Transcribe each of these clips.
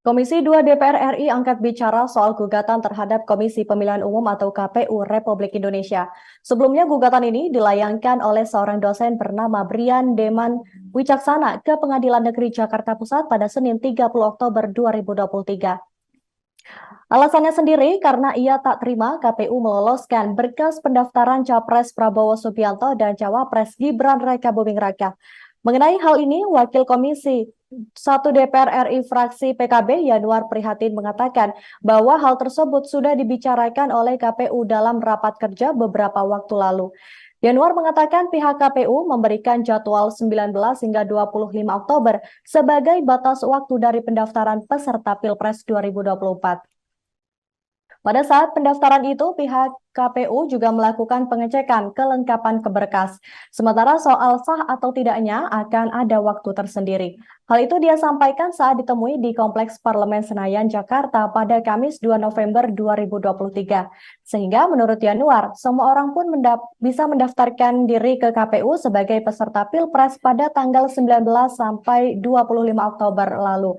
Komisi 2 DPR RI angkat bicara soal gugatan terhadap Komisi Pemilihan Umum atau KPU Republik Indonesia. Sebelumnya gugatan ini dilayangkan oleh seorang dosen bernama Brian Deman Wicaksana ke Pengadilan Negeri Jakarta Pusat pada Senin 30 Oktober 2023. Alasannya sendiri karena ia tak terima KPU meloloskan berkas pendaftaran Capres Prabowo Subianto dan Cawapres Gibran Rakabuming Raka. Mengenai hal ini, Wakil Komisi 1 DPR RI fraksi PKB Yanuar Prihatin mengatakan bahwa hal tersebut sudah dibicarakan oleh KPU dalam rapat kerja beberapa waktu lalu. Yanuar mengatakan pihak KPU memberikan jadwal 19 hingga 25 Oktober sebagai batas waktu dari pendaftaran peserta Pilpres 2024. Pada saat pendaftaran itu, pihak KPU juga melakukan pengecekan kelengkapan ke berkas. Sementara soal sah atau tidaknya akan ada waktu tersendiri. Hal itu dia sampaikan saat ditemui di Kompleks Parlemen Senayan, Jakarta pada Kamis 2 November 2023. Sehingga menurut Yanuar, semua orang pun bisa mendaftarkan diri ke KPU sebagai peserta Pilpres pada tanggal 19 sampai 25 Oktober lalu.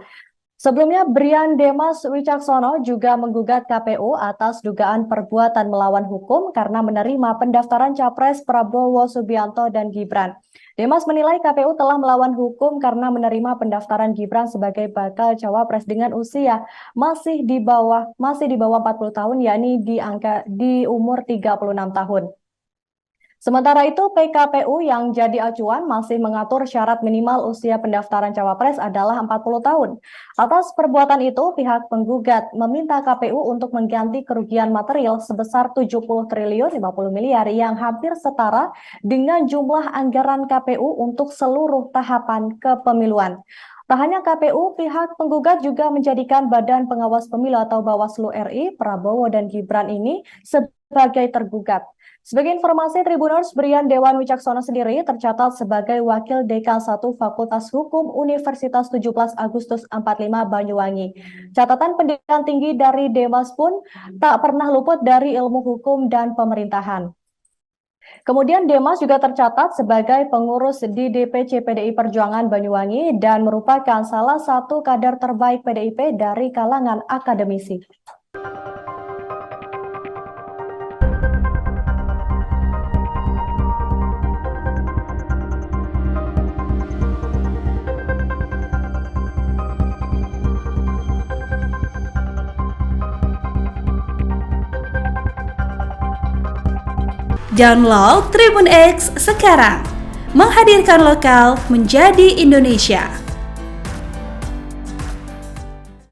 Sebelumnya, Brian Demas Wicaksono juga menggugat KPU atas dugaan perbuatan melawan hukum karena menerima pendaftaran Capres Prabowo Subianto dan Gibran. Demas menilai KPU telah melawan hukum karena menerima pendaftaran Gibran sebagai bakal Cawapres dengan usia masih di bawah 40 tahun, yakni di umur 36 tahun. Sementara itu, PKPU yang jadi acuan masih mengatur syarat minimal usia pendaftaran Cawapres adalah 40 tahun. Atas perbuatan itu, pihak penggugat meminta KPU untuk mengganti kerugian material sebesar 70 triliun 50 miliar yang hampir setara dengan jumlah anggaran KPU untuk seluruh tahapan kepemiluan. Tak hanya KPU, pihak penggugat juga menjadikan Badan Pengawas Pemilu atau Bawaslu RI, Prabowo dan Gibran ini sebagai tergugat. Sebagai informasi, Tribuners, Brian Dewan Wicaksono sendiri tercatat sebagai Wakil Dekan 1 Fakultas Hukum Universitas 17 Agustus 45 Banyuwangi. Catatan pendidikan tinggi dari Demas pun tak pernah luput dari ilmu hukum dan pemerintahan. Kemudian Demas juga tercatat sebagai pengurus di DPC PDI Perjuangan Banyuwangi dan merupakan salah satu kader terbaik PDIP dari kalangan akademisi. Download Tribun X sekarang, menghadirkan lokal menjadi Indonesia.